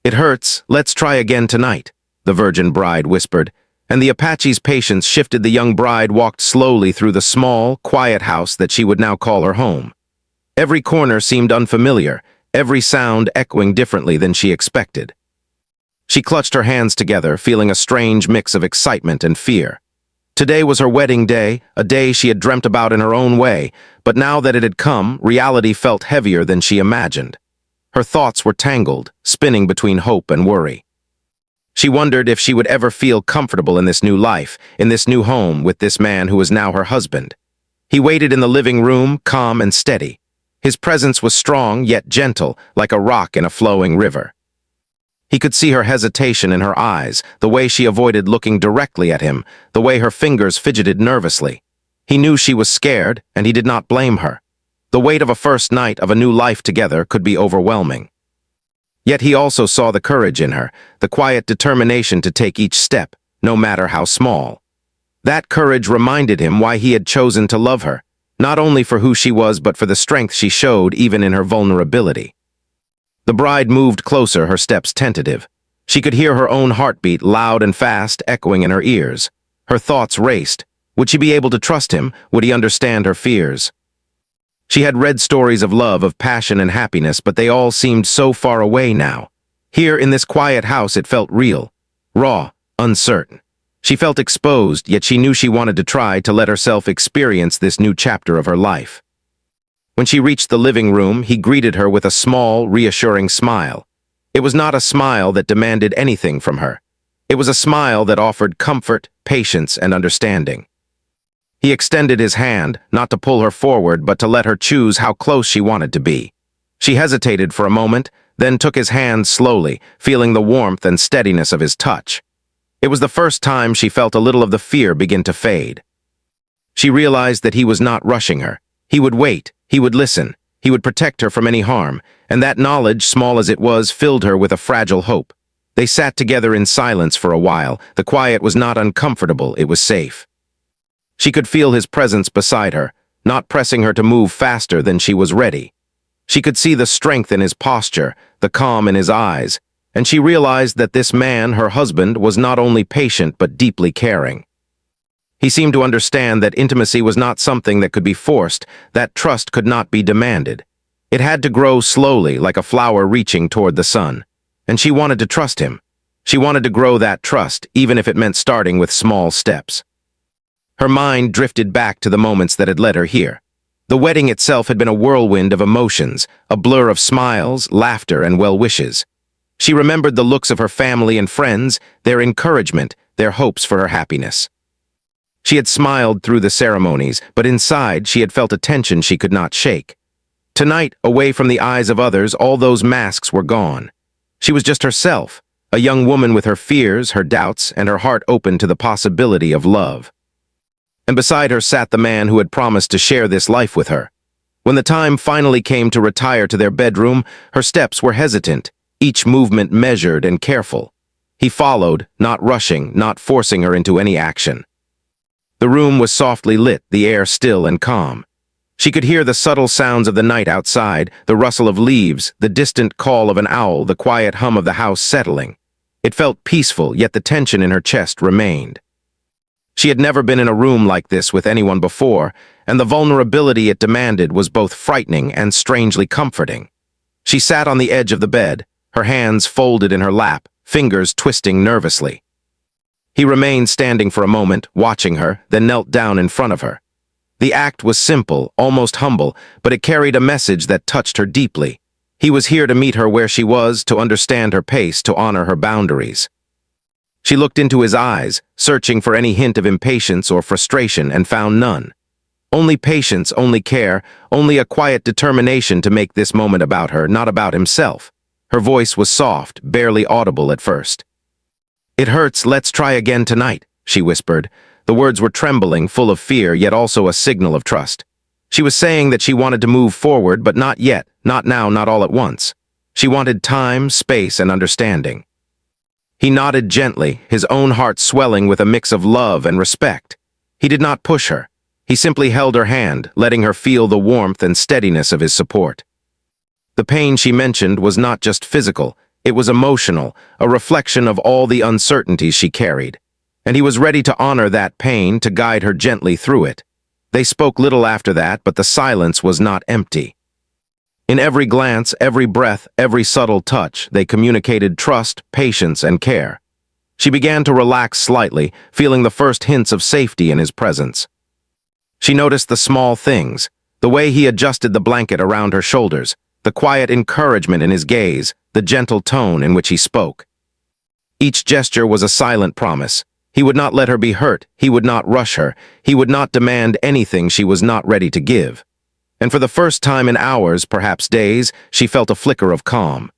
"It hurts, let's try again tonight," the virgin bride whispered, and the Apache's patience shifted. The young bride walked slowly through the small, quiet house that she would now call her home. Every corner seemed unfamiliar, every sound echoing differently than she expected. She clutched her hands together, feeling a strange mix of excitement and fear. Today was her wedding day, a day she had dreamt about in her own way, but now that it had come, reality felt heavier than she imagined. Her thoughts were tangled, spinning between hope and worry. She wondered if she would ever feel comfortable in this new life, in this new home with this man who was now her husband. He waited in the living room, calm and steady. His presence was strong yet gentle, like a rock in a flowing river. He could see her hesitation in her eyes, the way she avoided looking directly at him, the way her fingers fidgeted nervously. He knew she was scared, and he did not blame her. The weight of a first night of a new life together could be overwhelming. Yet he also saw the courage in her, the quiet determination to take each step, no matter how small. That courage reminded him why he had chosen to love her, not only for who she was but for the strength she showed even in her vulnerability. The bride moved closer, her steps tentative. She could hear her own heartbeat, loud and fast, echoing in her ears. Her thoughts raced. Would she be able to trust him? Would he understand her fears? She had read stories of love, of passion and happiness, but they all seemed so far away now. Here in this quiet house it felt real, raw, uncertain. She felt exposed, yet she knew she wanted to try to let herself experience this new chapter of her life. When she reached the living room, he greeted her with a small, reassuring smile. It was not a smile that demanded anything from her. It was a smile that offered comfort, patience, and understanding. He extended his hand, not to pull her forward, but to let her choose how close she wanted to be. She hesitated for a moment, then took his hand slowly, feeling the warmth and steadiness of his touch. It was the first time she felt a little of the fear begin to fade. She realized that he was not rushing her. He would wait, he would listen, he would protect her from any harm, and that knowledge, small as it was, filled her with a fragile hope. They sat together in silence for a while. The quiet was not uncomfortable, it was safe. She could feel his presence beside her, not pressing her to move faster than she was ready. She could see the strength in his posture, the calm in his eyes, and she realized that this man, her husband, was not only patient but deeply caring. He seemed to understand that intimacy was not something that could be forced, that trust could not be demanded. It had to grow slowly, like a flower reaching toward the sun. And she wanted to trust him. She wanted to grow that trust, even if it meant starting with small steps. Her mind drifted back to the moments that had led her here. The wedding itself had been a whirlwind of emotions, a blur of smiles, laughter, and well wishes. She remembered the looks of her family and friends, their encouragement, their hopes for her happiness. She had smiled through the ceremonies, but inside she had felt a tension she could not shake. Tonight, away from the eyes of others, all those masks were gone. She was just herself, a young woman with her fears, her doubts, and her heart open to the possibility of love. And beside her sat the man who had promised to share this life with her. When the time finally came to retire to their bedroom, her steps were hesitant, each movement measured and careful. He followed, not rushing, not forcing her into any action. The room was softly lit, the air still and calm. She could hear the subtle sounds of the night outside, the rustle of leaves, the distant call of an owl, the quiet hum of the house settling. It felt peaceful, yet the tension in her chest remained. She had never been in a room like this with anyone before, and the vulnerability it demanded was both frightening and strangely comforting. She sat on the edge of the bed, her hands folded in her lap, fingers twisting nervously. He remained standing for a moment, watching her, then knelt down in front of her. The act was simple, almost humble, but it carried a message that touched her deeply. He was here to meet her where she was, to understand her pace, to honor her boundaries. She looked into his eyes, searching for any hint of impatience or frustration, and found none. Only patience, only care, only a quiet determination to make this moment about her, not about himself. Her voice was soft, barely audible at first. "It hurts, let's try again tonight," she whispered. The words were trembling, full of fear, yet also a signal of trust. She was saying that she wanted to move forward, but not yet, not now, not all at once. She wanted time, space, and understanding. He nodded gently, his own heart swelling with a mix of love and respect. He did not push her. He simply held her hand, letting her feel the warmth and steadiness of his support. The pain she mentioned was not just physical, It was emotional, a reflection of all the uncertainties she carried. And he was ready to honor that pain, to guide her gently through it. They spoke little after that, but the silence was not empty. In every glance, every breath, every subtle touch, they communicated trust, patience, and care. She began to relax slightly, feeling the first hints of safety in his presence. She noticed the small things, the way he adjusted the blanket around her shoulders, the quiet encouragement in his gaze, the gentle tone in which he spoke. Each gesture was a silent promise. He would not let her be hurt, he would not rush her, he would not demand anything she was not ready to give. And for the first time in hours, perhaps days, she felt a flicker of calm.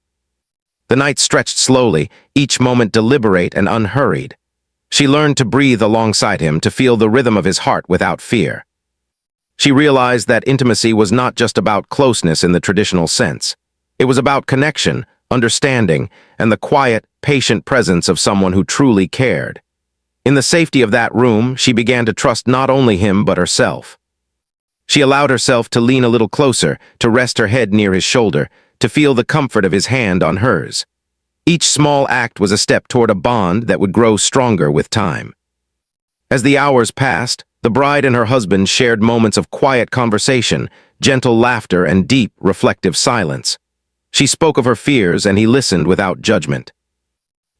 The night stretched slowly, each moment deliberate and unhurried. She learned to breathe alongside him, to feel the rhythm of his heart without fear. She realized that intimacy was not just about closeness in the traditional sense. It was about connection, understanding, and the quiet, patient presence of someone who truly cared. In the safety of that room, she began to trust not only him but herself. She allowed herself to lean a little closer, to rest her head near his shoulder, to feel the comfort of his hand on hers. Each small act was a step toward a bond that would grow stronger with time. As the hours passed, the bride and her husband shared moments of quiet conversation, gentle laughter, and deep, reflective silence. She spoke of her fears, and he listened without judgment.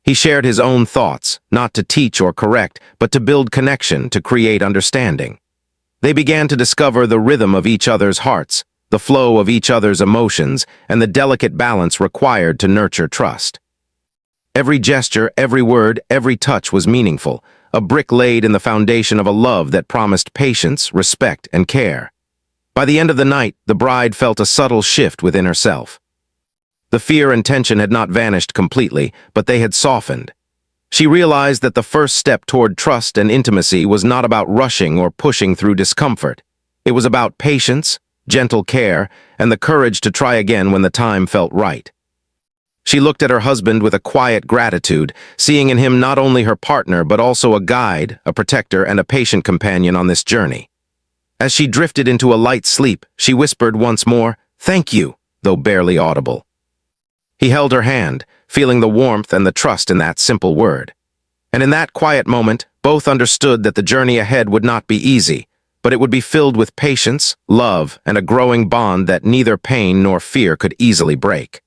He shared his own thoughts, not to teach or correct, but to build connection, to create understanding. They began to discover the rhythm of each other's hearts, the flow of each other's emotions, and the delicate balance required to nurture trust. Every gesture, every word, every touch was meaningful, a brick laid in the foundation of a love that promised patience, respect, and care. By the end of the night, the bride felt a subtle shift within herself. The fear and tension had not vanished completely, but they had softened. She realized that the first step toward trust and intimacy was not about rushing or pushing through discomfort. It was about patience, gentle care, and the courage to try again when the time felt right. She looked at her husband with a quiet gratitude, seeing in him not only her partner but also a guide, a protector, and a patient companion on this journey. As she drifted into a light sleep, she whispered once more, "Thank you," though barely audible. He held her hand, feeling the warmth and the trust in that simple word. And in that quiet moment, both understood that the journey ahead would not be easy, but it would be filled with patience, love, and a growing bond that neither pain nor fear could easily break.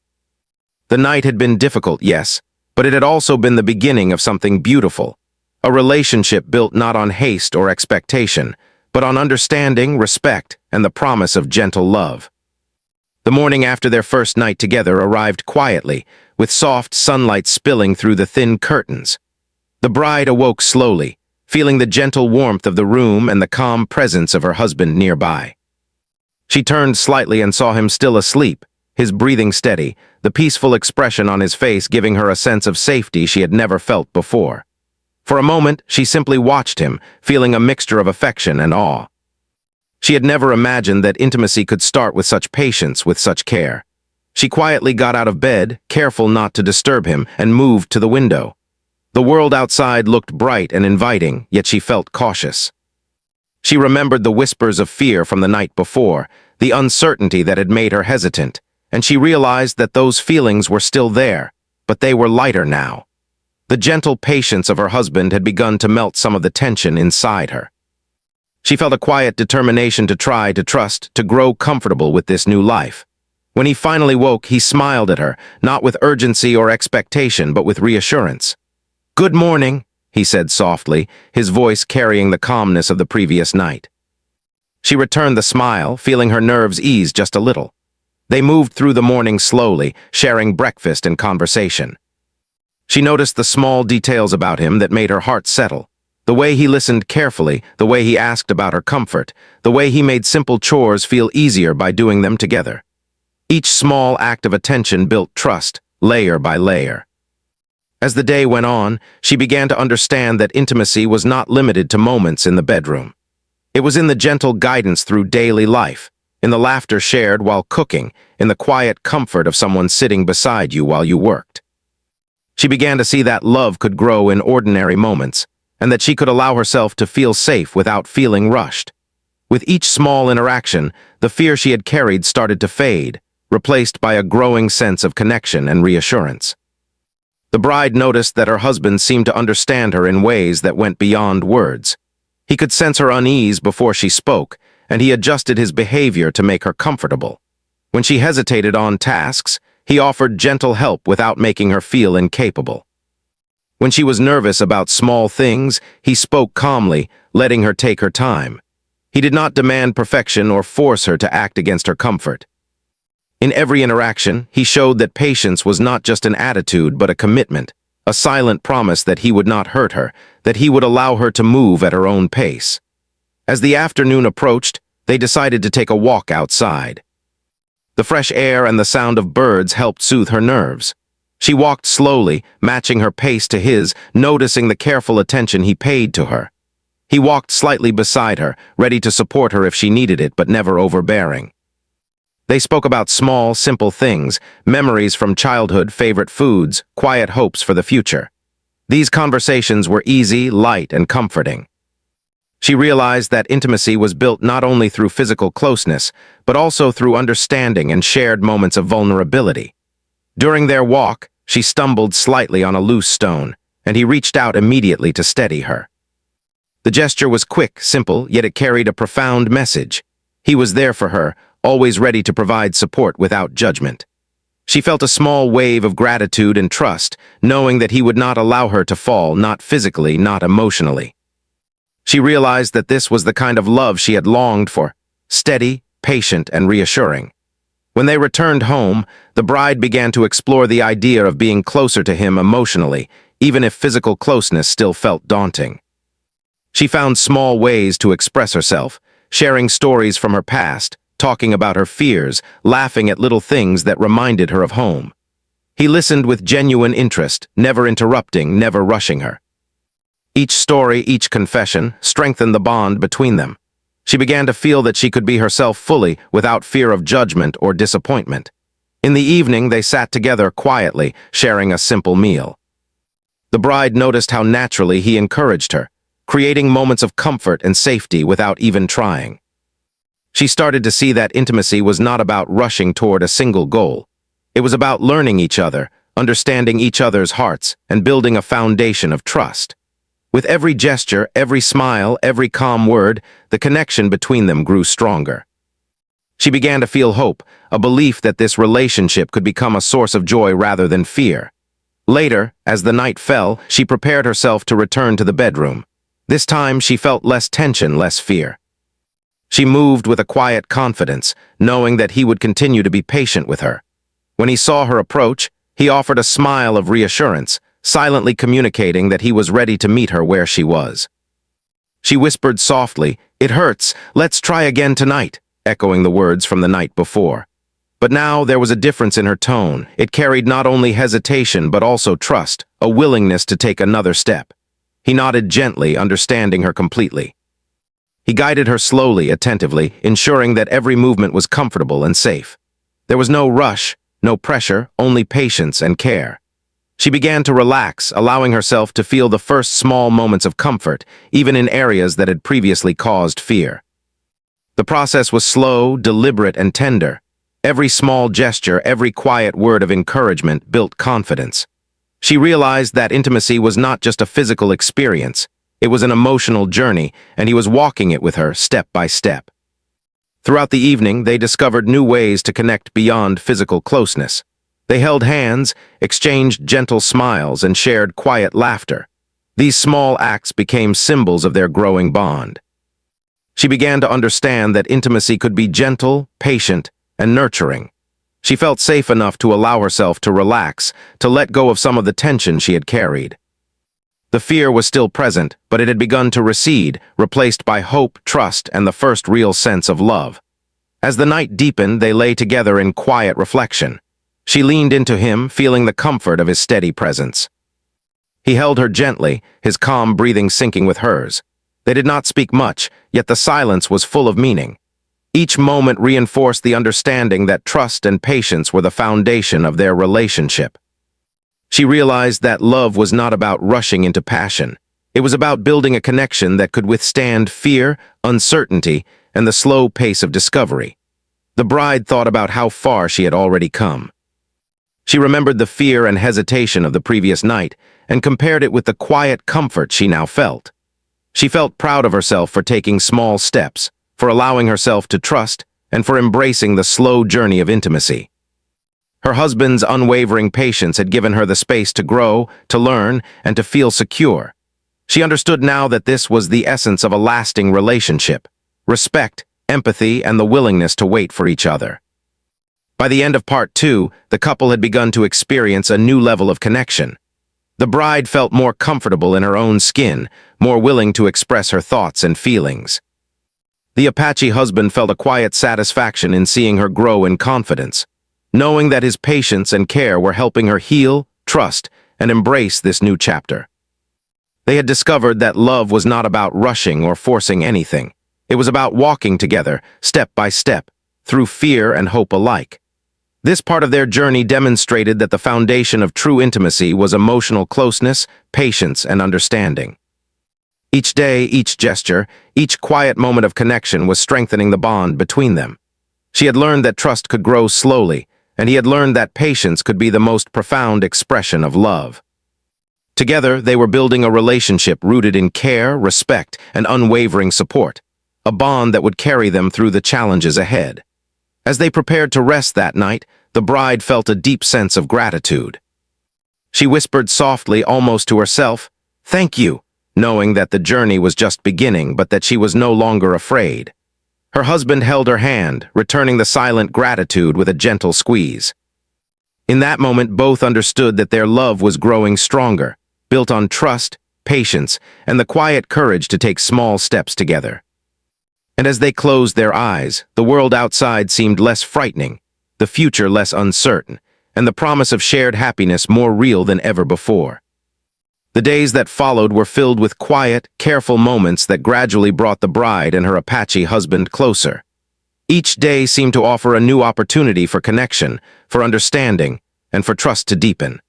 The night had been difficult, yes, but it had also been the beginning of something beautiful, a relationship built not on haste or expectation, but on understanding, respect, and the promise of gentle love. The morning after their first night together arrived quietly, with soft sunlight spilling through the thin curtains. The bride awoke slowly, feeling the gentle warmth of the room and the calm presence of her husband nearby. She turned slightly and saw him still asleep, his breathing steady, the peaceful expression on his face giving her a sense of safety she had never felt before. For a moment, she simply watched him, feeling a mixture of affection and awe. She had never imagined that intimacy could start with such patience, with such care. She quietly got out of bed, careful not to disturb him, and moved to the window. The world outside looked bright and inviting, yet she felt cautious. She remembered the whispers of fear from the night before, the uncertainty that had made her hesitant, and she realized that those feelings were still there, but they were lighter now. The gentle patience of her husband had begun to melt some of the tension inside her. She felt a quiet determination to try, to trust, to grow comfortable with this new life. When he finally woke, he smiled at her, not with urgency or expectation, but with reassurance. "Good morning," he said softly, his voice carrying the calmness of the previous night. She returned the smile, feeling her nerves ease just a little. They moved through the morning slowly, sharing breakfast and conversation. She noticed the small details about him that made her heart settle. The way he listened carefully, the way he asked about her comfort, the way he made simple chores feel easier by doing them together. Each small act of attention built trust, layer by layer. As the day went on, she began to understand that intimacy was not limited to moments in the bedroom. It was in the gentle guidance through daily life, in the laughter shared while cooking, in the quiet comfort of someone sitting beside you while you worked. She began to see that love could grow in ordinary moments, and that she could allow herself to feel safe without feeling rushed. With each small interaction, the fear she had carried started to fade, replaced by a growing sense of connection and reassurance. The bride noticed that her husband seemed to understand her in ways that went beyond words. He could sense her unease before she spoke, and he adjusted his behavior to make her comfortable. When she hesitated on tasks, he offered gentle help without making her feel incapable. When she was nervous about small things, he spoke calmly, letting her take her time. He did not demand perfection or force her to act against her comfort. In every interaction, he showed that patience was not just an attitude but a commitment, a silent promise that he would not hurt her, that he would allow her to move at her own pace. As the afternoon approached, they decided to take a walk outside. The fresh air and the sound of birds helped soothe her nerves. She walked slowly, matching her pace to his, noticing the careful attention he paid to her. He walked slightly beside her, ready to support her if she needed it, but never overbearing. They spoke about small, simple things, memories from childhood, favorite foods, quiet hopes for the future. These conversations were easy, light, and comforting. She realized that intimacy was built not only through physical closeness, but also through understanding and shared moments of vulnerability. During their walk, she stumbled slightly on a loose stone, and he reached out immediately to steady her. The gesture was quick, simple, yet it carried a profound message. He was there for her, always ready to provide support without judgment. She felt a small wave of gratitude and trust, knowing that he would not allow her to fall, not physically, not emotionally. She realized that this was the kind of love she had longed for, steady, patient, and reassuring. When they returned home, the bride began to explore the idea of being closer to him emotionally, even if physical closeness still felt daunting. She found small ways to express herself, sharing stories from her past, talking about her fears, laughing at little things that reminded her of home. He listened with genuine interest, never interrupting, never rushing her. Each story, each confession, strengthened the bond between them. She began to feel that she could be herself fully, without fear of judgment or disappointment. In the evening, they sat together quietly, sharing a simple meal. The bride noticed how naturally he encouraged her, creating moments of comfort and safety without even trying. She started to see that intimacy was not about rushing toward a single goal. It was about learning each other, understanding each other's hearts, and building a foundation of trust. With every gesture, every smile, every calm word, the connection between them grew stronger. She began to feel hope, a belief that this relationship could become a source of joy rather than fear. Later, as the night fell, she prepared herself to return to the bedroom. This time, she felt less tension, less fear. She moved with a quiet confidence, knowing that he would continue to be patient with her. When he saw her approach, he offered a smile of reassurance, silently communicating that he was ready to meet her where she was. She whispered softly, "It hurts, let's try again tonight," echoing the words from the night before. But now there was a difference in her tone. It carried not only hesitation but also trust, a willingness to take another step. He nodded gently, understanding her completely. He guided her slowly, attentively, ensuring that every movement was comfortable and safe. There was no rush, no pressure, only patience and care. She began to relax, allowing herself to feel the first small moments of comfort, even in areas that had previously caused fear. The process was slow, deliberate, and tender. Every small gesture, every quiet word of encouragement built confidence. She realized that intimacy was not just a physical experience. It was an emotional journey, and he was walking it with her step by step. Throughout the evening, they discovered new ways to connect beyond physical closeness. They held hands, exchanged gentle smiles, and shared quiet laughter. These small acts became symbols of their growing bond. She began to understand that intimacy could be gentle, patient, and nurturing. She felt safe enough to allow herself to relax, to let go of some of the tension she had carried. The fear was still present, but it had begun to recede, replaced by hope, trust, and the first real sense of love. As the night deepened, they lay together in quiet reflection. She leaned into him, feeling the comfort of his steady presence. He held her gently, his calm breathing syncing with hers. They did not speak much, yet the silence was full of meaning. Each moment reinforced the understanding that trust and patience were the foundation of their relationship. She realized that love was not about rushing into passion. It was about building a connection that could withstand fear, uncertainty, and the slow pace of discovery. The bride thought about how far she had already come. She remembered the fear and hesitation of the previous night and compared it with the quiet comfort she now felt. She felt proud of herself for taking small steps, for allowing herself to trust, and for embracing the slow journey of intimacy. Her husband's unwavering patience had given her the space to grow, to learn, and to feel secure. She understood now that this was the essence of a lasting relationship: respect, empathy, and the willingness to wait for each other. By the end of part 2, the couple had begun to experience a new level of connection. The bride felt more comfortable in her own skin, more willing to express her thoughts and feelings. The Apache husband felt a quiet satisfaction in seeing her grow in confidence, knowing that his patience and care were helping her heal, trust, and embrace this new chapter. They had discovered that love was not about rushing or forcing anything. It was about walking together, step by step, through fear and hope alike. This part of their journey demonstrated that the foundation of true intimacy was emotional closeness, patience, and understanding. Each day, each gesture, each quiet moment of connection was strengthening the bond between them. She had learned that trust could grow slowly, and he had learned that patience could be the most profound expression of love. Together, they were building a relationship rooted in care, respect, and unwavering support, a bond that would carry them through the challenges ahead. As they prepared to rest that night, the bride felt a deep sense of gratitude. She whispered softly, almost to herself, "Thank you," knowing that the journey was just beginning, but that she was no longer afraid. Her husband held her hand, returning the silent gratitude with a gentle squeeze. In that moment, both understood that their love was growing stronger, built on trust, patience, and the quiet courage to take small steps together. And as they closed their eyes, the world outside seemed less frightening, the future less uncertain, and the promise of shared happiness more real than ever before. The days that followed were filled with quiet, careful moments that gradually brought the bride and her Apache husband closer. Each day seemed to offer a new opportunity for connection, for understanding, and for trust to deepen.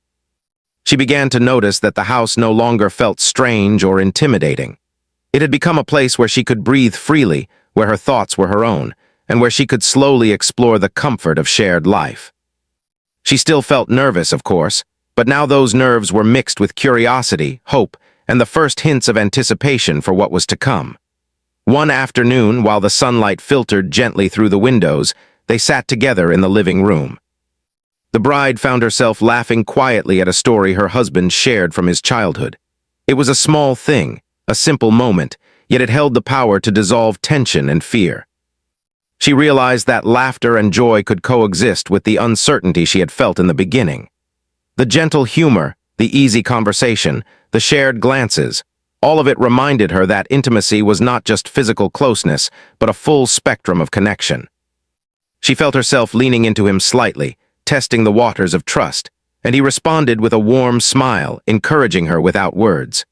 She began to notice that the house no longer felt strange or intimidating. It had become a place where she could breathe freely, where her thoughts were her own, and where she could slowly explore the comfort of shared life. She still felt nervous, of course, but now those nerves were mixed with curiosity, hope, and the first hints of anticipation for what was to come. One afternoon, while the sunlight filtered gently through the windows, they sat together in the living room. The bride found herself laughing quietly at a story her husband shared from his childhood. It was a small thing, a simple moment, yet it held the power to dissolve tension and fear. She realized that laughter and joy could coexist with the uncertainty she had felt in the beginning. The gentle humor, the easy conversation, the shared glances, all of it reminded her that intimacy was not just physical closeness, but a full spectrum of connection. She felt herself leaning into him slightly, testing the waters of trust, and he responded with a warm smile, encouraging her without words.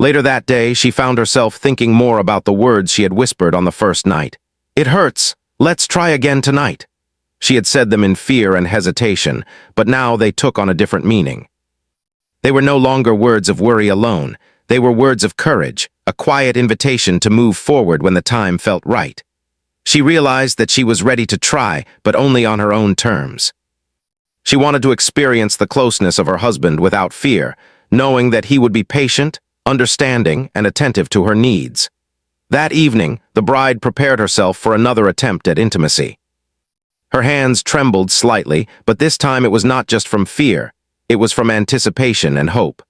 Later that day, she found herself thinking more about the words she had whispered on the first night. "It hurts. Let's try again tonight." She had said them in fear and hesitation, but now they took on a different meaning. They were no longer words of worry alone. They were words of courage, a quiet invitation to move forward when the time felt right. She realized that she was ready to try, but only on her own terms. She wanted to experience the closeness of her husband without fear, knowing that he would be patient, understanding, and attentive to her needs. That evening, the bride prepared herself for another attempt at intimacy. Her hands trembled slightly, but this time it was not just from fear, it was from anticipation and hope.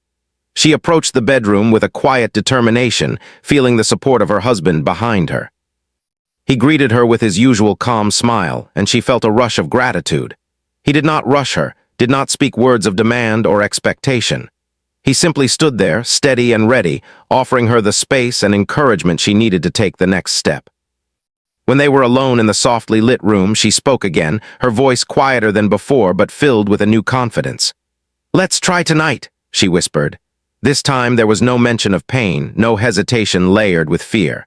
She approached the bedroom with a quiet determination, feeling the support of her husband behind her. He greeted her with his usual calm smile, and she felt a rush of gratitude. He did not rush her, did not speak words of demand or expectation. He simply stood there, steady and ready, offering her the space and encouragement she needed to take the next step. When they were alone in the softly lit room, she spoke again, her voice quieter than before but filled with a new confidence. "Let's try tonight," she whispered. This time there was no mention of pain, no hesitation layered with fear.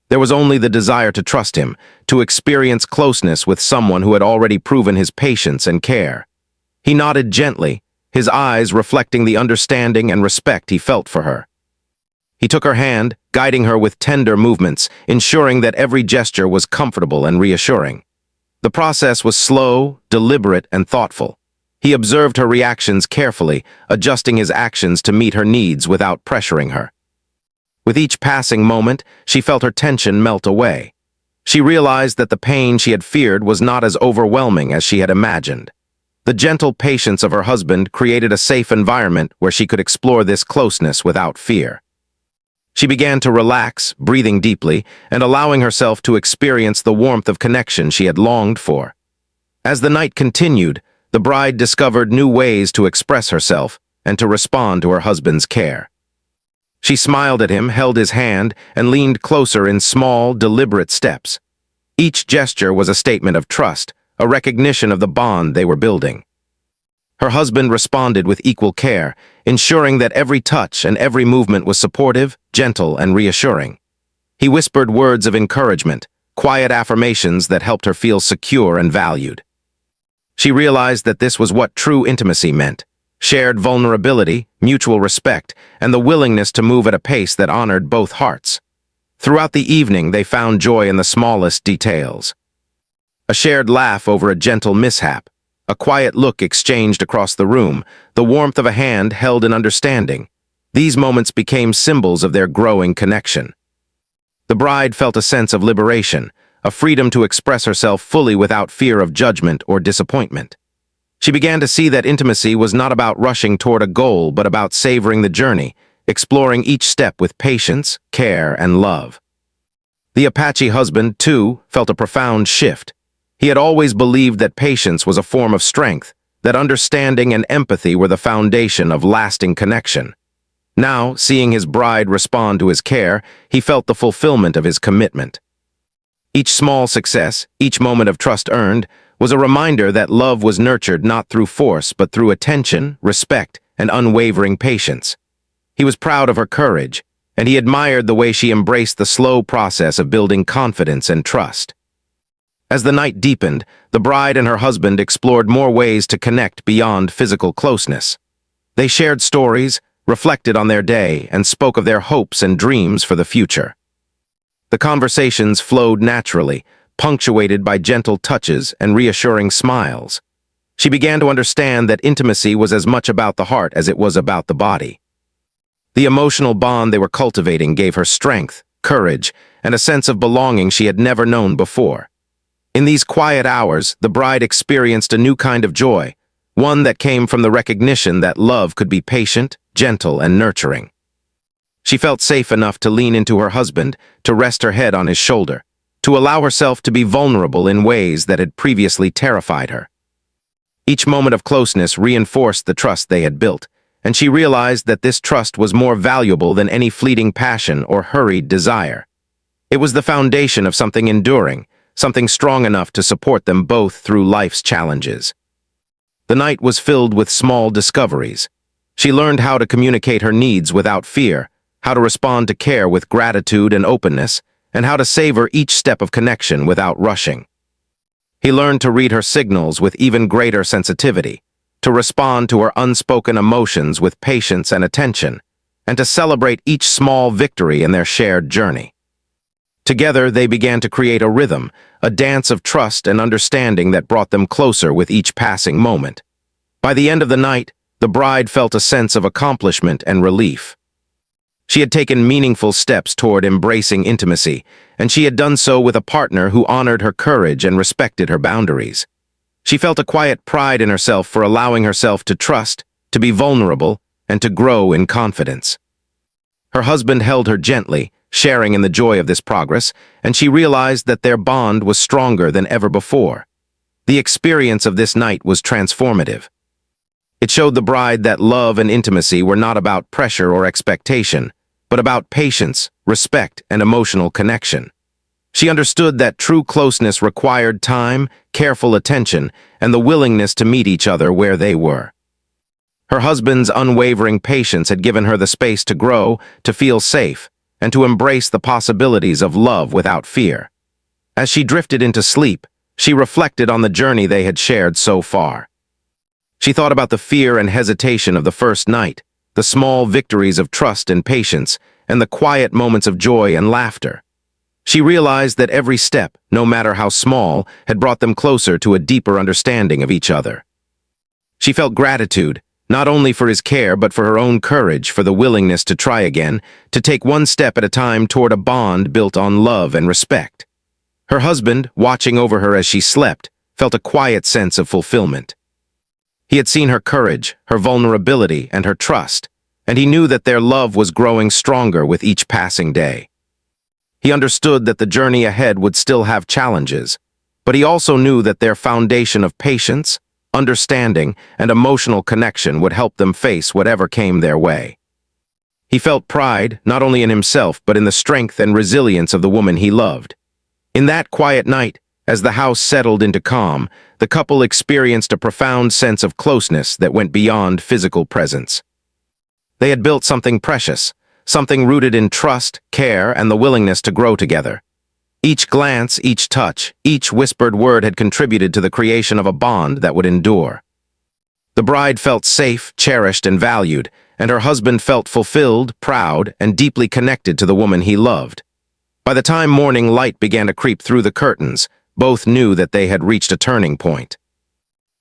There was only the desire to trust him, to experience closeness with someone who had already proven his patience and care. He nodded gently, his eyes reflecting the understanding and respect he felt for her. He took her hand, guiding her with tender movements, ensuring that every gesture was comfortable and reassuring. The process was slow, deliberate, and thoughtful. He observed her reactions carefully, adjusting his actions to meet her needs without pressuring her. With each passing moment, she felt her tension melt away. She realized that the pain she had feared was not as overwhelming as she had imagined. The gentle patience of her husband created a safe environment where she could explore this closeness without fear. She began to relax, breathing deeply, and allowing herself to experience the warmth of connection she had longed for. As the night continued, the bride discovered new ways to express herself and to respond to her husband's care. She smiled at him, held his hand, and leaned closer in small, deliberate steps. Each gesture was a statement of trust, a recognition of the bond they were building. Her husband responded with equal care, ensuring that every touch and every movement was supportive, gentle, and reassuring. He whispered words of encouragement, quiet affirmations that helped her feel secure and valued. She realized that this was what true intimacy meant: shared vulnerability, mutual respect, and the willingness to move at a pace that honored both hearts. Throughout the evening, they found joy in the smallest details. A shared laugh over a gentle mishap, a quiet look exchanged across the room, the warmth of a hand held in understanding. These moments became symbols of their growing connection. The bride felt a sense of liberation, a freedom to express herself fully without fear of judgment or disappointment. She began to see that intimacy was not about rushing toward a goal, but about savoring the journey, exploring each step with patience, care, and love. The Apache husband, too, felt a profound shift. He had always believed that patience was a form of strength, that understanding and empathy were the foundation of lasting connection. Now, seeing his bride respond to his care, he felt the fulfillment of his commitment. Each small success, each moment of trust earned, was a reminder that love was nurtured not through force but through attention, respect, and unwavering patience. He was proud of her courage, and he admired the way she embraced the slow process of building confidence and trust. As the night deepened, the bride and her husband explored more ways to connect beyond physical closeness. They shared stories, reflected on their day, and spoke of their hopes and dreams for the future. The conversations flowed naturally, punctuated by gentle touches and reassuring smiles. She began to understand that intimacy was as much about the heart as it was about the body. The emotional bond they were cultivating gave her strength, courage, and a sense of belonging she had never known before. In these quiet hours, the bride experienced a new kind of joy, one that came from the recognition that love could be patient, gentle, and nurturing. She felt safe enough to lean into her husband, to rest her head on his shoulder, to allow herself to be vulnerable in ways that had previously terrified her. Each moment of closeness reinforced the trust they had built, and she realized that this trust was more valuable than any fleeting passion or hurried desire. It was the foundation of something enduring, something strong enough to support them both through life's challenges. The night was filled with small discoveries. She learned how to communicate her needs without fear, how to respond to care with gratitude and openness, and how to savor each step of connection without rushing. He learned to read her signals with even greater sensitivity, to respond to her unspoken emotions with patience and attention, and to celebrate each small victory in their shared journey. Together, they began to create a rhythm, a dance of trust and understanding that brought them closer with each passing moment. By the end of the night, the bride felt a sense of accomplishment and relief. She had taken meaningful steps toward embracing intimacy, and she had done so with a partner who honored her courage and respected her boundaries. She felt a quiet pride in herself for allowing herself to trust, to be vulnerable, and to grow in confidence. Her husband held her gently, sharing in the joy of this progress, and she realized that their bond was stronger than ever before. The experience of this night was transformative. It showed the bride that love and intimacy were not about pressure or expectation, but about patience, respect, and emotional connection. She understood that true closeness required time, careful attention, and the willingness to meet each other where they were. Her husband's unwavering patience had given her the space to grow, to feel safe, and to embrace the possibilities of love without fear. As she drifted into sleep, she reflected on the journey they had shared so far. She thought about the fear and hesitation of the first night, the small victories of trust and patience, and the quiet moments of joy and laughter. She realized that every step, no matter how small, had brought them closer to a deeper understanding of each other. She felt gratitude, not only for his care but for her own courage, for the willingness to try again, to take one step at a time toward a bond built on love and respect. Her husband, watching over her as she slept, felt a quiet sense of fulfillment. He had seen her courage, her vulnerability, and her trust, and he knew that their love was growing stronger with each passing day. He understood that the journey ahead would still have challenges, but he also knew that their foundation of patience, understanding, and emotional connection would help them face whatever came their way. He felt pride, not only in himself, but in the strength and resilience of the woman he loved. In that quiet night, as the house settled into calm, the couple experienced a profound sense of closeness that went beyond physical presence. They had built something precious, something rooted in trust, care, and the willingness to grow together. Each glance, each touch, each whispered word had contributed to the creation of a bond that would endure. The bride felt safe, cherished, and valued, and her husband felt fulfilled, proud, and deeply connected to the woman he loved. By the time morning light began to creep through the curtains, both knew that they had reached a turning point.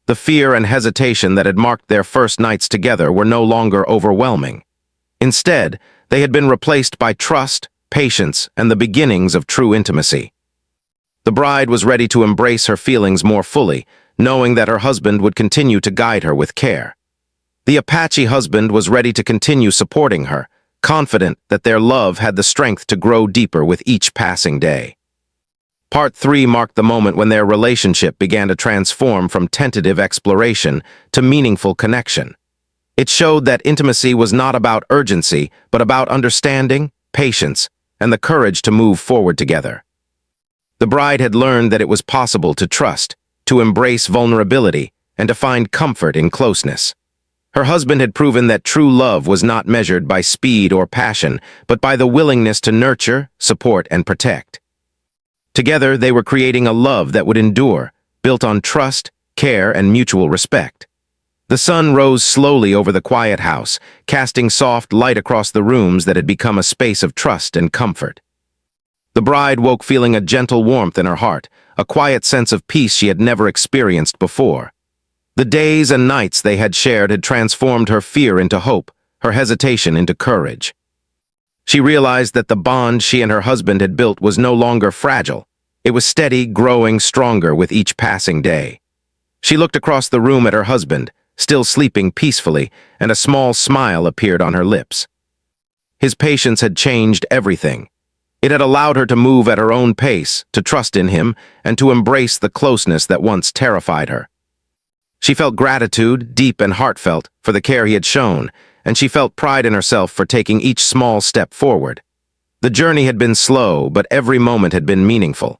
The fear and hesitation that had marked their first nights together were no longer overwhelming. Instead, they had been replaced by trust, patience, and the beginnings of true intimacy. The bride was ready to embrace her feelings more fully, knowing that her husband would continue to guide her with care. The Apache husband was ready to continue supporting her, confident that their love had the strength to grow deeper with each passing day. Part 3 marked the moment when their relationship began to transform from tentative exploration to meaningful connection. It showed that intimacy was not about urgency, but about understanding, patience, and the courage to move forward together. The bride had learned that it was possible to trust, to embrace vulnerability, and to find comfort in closeness. Her husband had proven that true love was not measured by speed or passion, but by the willingness to nurture, support, and protect. Together, they were creating a love that would endure, built on trust, care, and mutual respect. The sun rose slowly over the quiet house, casting soft light across the rooms that had become a space of trust and comfort. The bride woke feeling a gentle warmth in her heart, a quiet sense of peace she had never experienced before. The days and nights they had shared had transformed her fear into hope, her hesitation into courage. She realized that the bond she and her husband had built was no longer fragile. It was steady, growing stronger with each passing day. She looked across the room at her husband, still sleeping peacefully, and a small smile appeared on her lips. His patience had changed everything. It had allowed her to move at her own pace, to trust in him, and to embrace the closeness that once terrified her. She felt gratitude, deep and heartfelt, for the care he had shown, and she felt pride in herself for taking each small step forward. The journey had been slow, but every moment had been meaningful.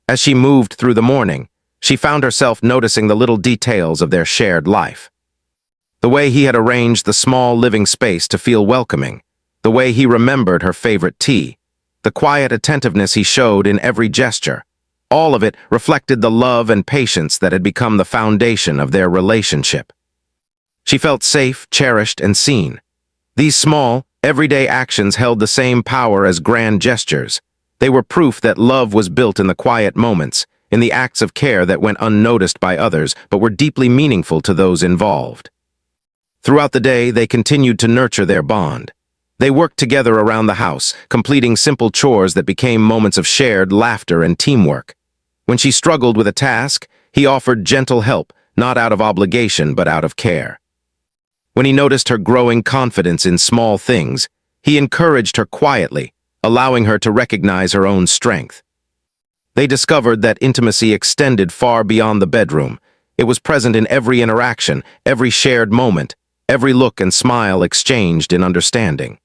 As she moved through the morning, she found herself noticing the little details of their shared life. The way he had arranged the small living space to feel welcoming, the way he remembered her favorite tea, the quiet attentiveness he showed in every gesture, all of it reflected the love and patience that had become the foundation of their relationship. She felt safe, cherished, and seen. These small, everyday actions held the same power as grand gestures. They were proof that love was built in the quiet moments, in the acts of care that went unnoticed by others, but were deeply meaningful to those involved. Throughout the day, they continued to nurture their bond. They worked together around the house, completing simple chores that became moments of shared laughter and teamwork. When she struggled with a task, he offered gentle help, not out of obligation but out of care. When he noticed her growing confidence in small things, he encouraged her quietly, allowing her to recognize her own strength. They discovered that intimacy extended far beyond the bedroom. It was present in every interaction, every shared moment, every look and smile exchanged in understanding.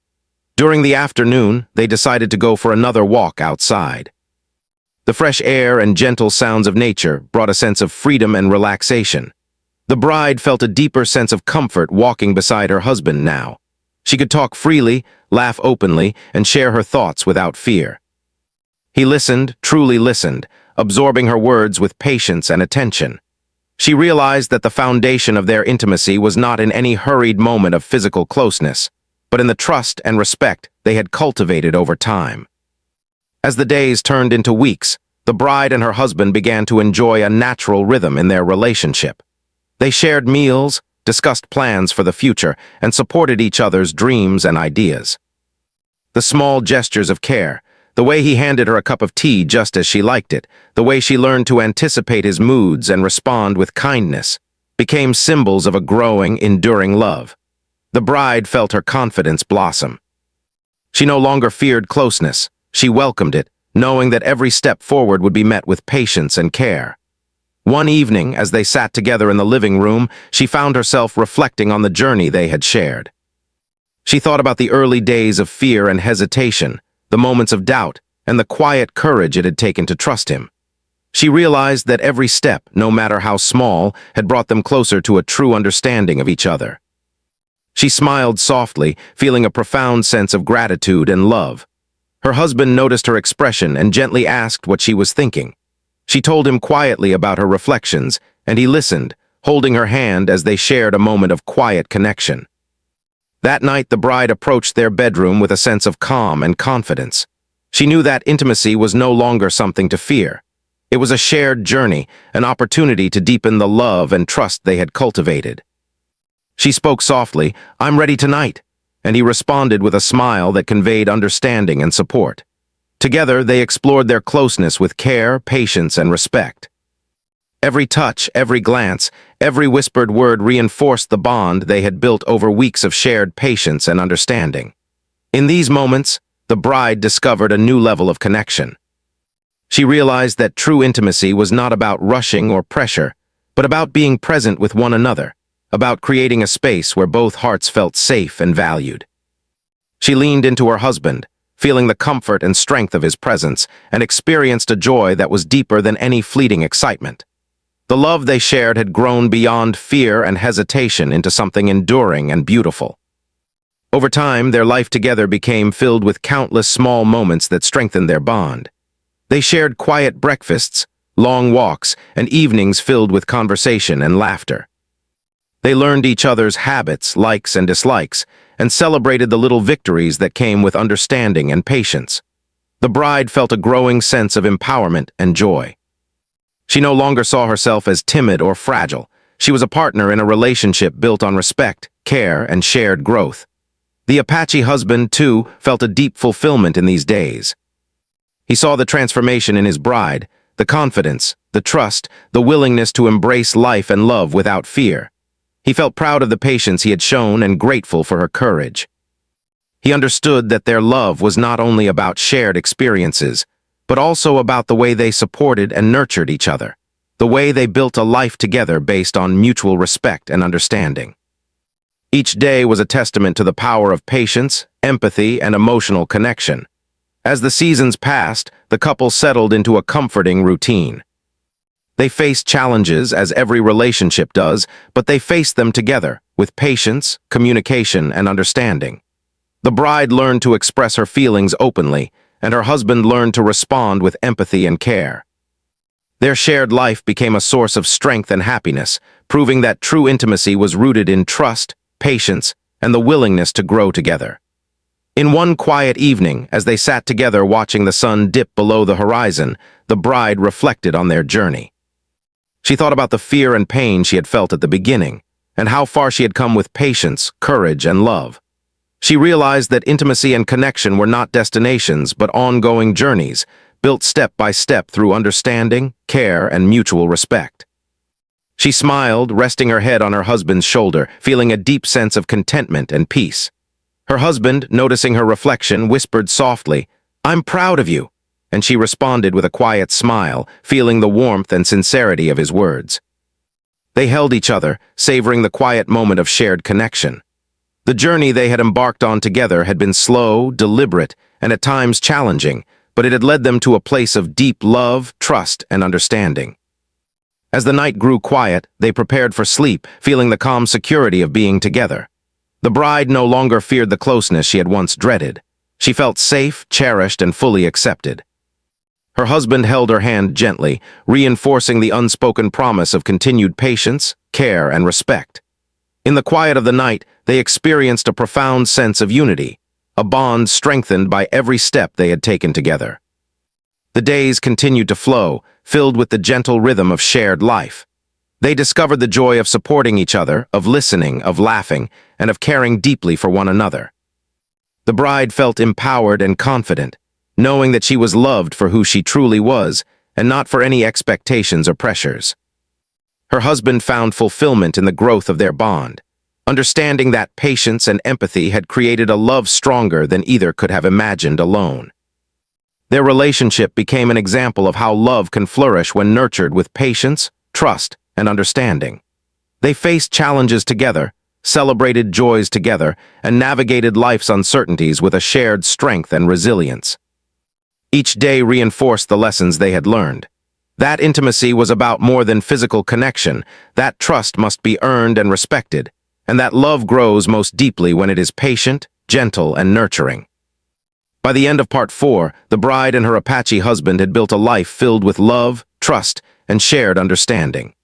During the afternoon, they decided to go for another walk outside. The fresh air and gentle sounds of nature brought a sense of freedom and relaxation. The bride felt a deeper sense of comfort walking beside her husband now. She could talk freely, laugh openly, and share her thoughts without fear. He listened, truly listened, absorbing her words with patience and attention. She realized that the foundation of their intimacy was not in any hurried moment of physical closeness, but in the trust and respect they had cultivated over time. As the days turned into weeks, the bride and her husband began to enjoy a natural rhythm in their relationship. They shared meals, discussed plans for the future, and supported each other's dreams and ideas. The small gestures of care, the way he handed her a cup of tea just as she liked it, the way she learned to anticipate his moods and respond with kindness, became symbols of a growing, enduring love. The bride felt her confidence blossom. She no longer feared closeness. She welcomed it, knowing that every step forward would be met with patience and care. One evening, as they sat together in the living room, she found herself reflecting on the journey they had shared. She thought about the early days of fear and hesitation, the moments of doubt, and the quiet courage it had taken to trust him. She realized that every step, no matter how small, had brought them closer to a true understanding of each other. She smiled softly, feeling a profound sense of gratitude and love. Her husband noticed her expression and gently asked what she was thinking. She told him quietly about her reflections, and he listened, holding her hand as they shared a moment of quiet connection. That night, the bride approached their bedroom with a sense of calm and confidence. She knew that intimacy was no longer something to fear. It was a shared journey, an opportunity to deepen the love and trust they had cultivated. She spoke softly, "I'm ready tonight," and he responded with a smile that conveyed understanding and support. Together, they explored their closeness with care, patience, and respect. Every touch, every glance, every whispered word reinforced the bond they had built over weeks of shared patience and understanding. In these moments, the bride discovered a new level of connection. She realized that true intimacy was not about rushing or pressure, but about being present with one another, about creating a space where both hearts felt safe and valued. She leaned into her husband, feeling the comfort and strength of his presence, and experienced a joy that was deeper than any fleeting excitement. The love they shared had grown beyond fear and hesitation into something enduring and beautiful. Over time, their life together became filled with countless small moments that strengthened their bond. They shared quiet breakfasts, long walks, and evenings filled with conversation and laughter. They learned each other's habits, likes, and dislikes, and celebrated the little victories that came with understanding and patience. The bride felt a growing sense of empowerment and joy. She no longer saw herself as timid or fragile. She was a partner in a relationship built on respect, care, and shared growth. The Apache husband, too, felt a deep fulfillment in these days. He saw the transformation in his bride, the confidence, the trust, the willingness to embrace life and love without fear. He felt proud of the patience he had shown and grateful for her courage. He understood that their love was not only about shared experiences, but also about the way they supported and nurtured each other, the way they built a life together based on mutual respect and understanding. Each day was a testament to the power of patience, empathy, and emotional connection. As the seasons passed, the couple settled into a comforting routine. They faced challenges, as every relationship does, but they faced them together, with patience, communication, and understanding. The bride learned to express her feelings openly, and her husband learned to respond with empathy and care. Their shared life became a source of strength and happiness, proving that true intimacy was rooted in trust, patience, and the willingness to grow together. In one quiet evening, as they sat together watching the sun dip below the horizon, the bride reflected on their journey. She thought about the fear and pain she had felt at the beginning, and how far she had come with patience, courage, and love. She realized that intimacy and connection were not destinations, but ongoing journeys, built step by step through understanding, care, and mutual respect. She smiled, resting her head on her husband's shoulder, feeling a deep sense of contentment and peace. Her husband, noticing her reflection, whispered softly, "I'm proud of you," and she responded with a quiet smile, feeling the warmth and sincerity of his words. They held each other, savoring the quiet moment of shared connection. The journey they had embarked on together had been slow, deliberate, and at times challenging, but it had led them to a place of deep love, trust, and understanding. As the night grew quiet, they prepared for sleep, feeling the calm security of being together. The bride no longer feared the closeness she had once dreaded. She felt safe, cherished, and fully accepted. Her husband held her hand gently, reinforcing the unspoken promise of continued patience, care, and respect. In the quiet of the night, they experienced a profound sense of unity, a bond strengthened by every step they had taken together. The days continued to flow, filled with the gentle rhythm of shared life. They discovered the joy of supporting each other, of listening, of laughing, and of caring deeply for one another. The bride felt empowered and confident, knowing that she was loved for who she truly was, and not for any expectations or pressures. Her husband found fulfillment in the growth of their bond, understanding that patience and empathy had created a love stronger than either could have imagined alone. Their relationship became an example of how love can flourish when nurtured with patience, trust, and understanding. They faced challenges together, celebrated joys together, and navigated life's uncertainties with a shared strength and resilience. Each day reinforced the lessons they had learned. That intimacy was about more than physical connection, that trust must be earned and respected, and that love grows most deeply when it is patient, gentle, and nurturing. By the end of part 4, the bride and her Apache husband had built a life filled with love, trust, and shared understanding.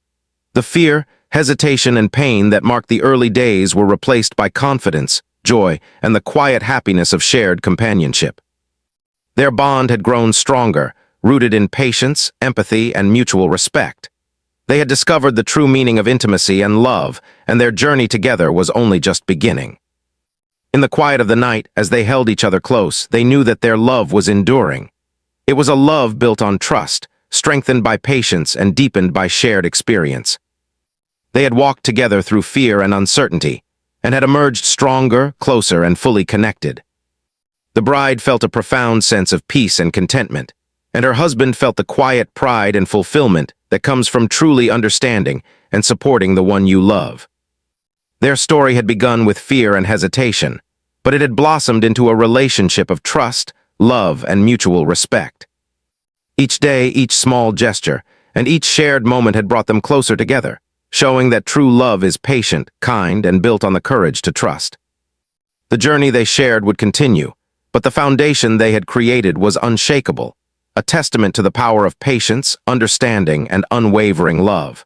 The fear, hesitation, and pain that marked the early days were replaced by confidence, joy, and the quiet happiness of shared companionship. Their bond had grown stronger, rooted in patience, empathy, and mutual respect. They had discovered the true meaning of intimacy and love, and their journey together was only just beginning. In the quiet of the night, as they held each other close, they knew that their love was enduring. It was a love built on trust, strengthened by patience and deepened by shared experience. They had walked together through fear and uncertainty, and had emerged stronger, closer, and fully connected. The bride felt a profound sense of peace and contentment, and her husband felt the quiet pride and fulfillment that comes from truly understanding and supporting the one you love. Their story had begun with fear and hesitation, but it had blossomed into a relationship of trust, love, and mutual respect. Each day, each small gesture, and each shared moment had brought them closer together, showing that true love is patient, kind, and built on the courage to trust. The journey they shared would continue, but the foundation they had created was unshakable, a testament to the power of patience, understanding, and unwavering love.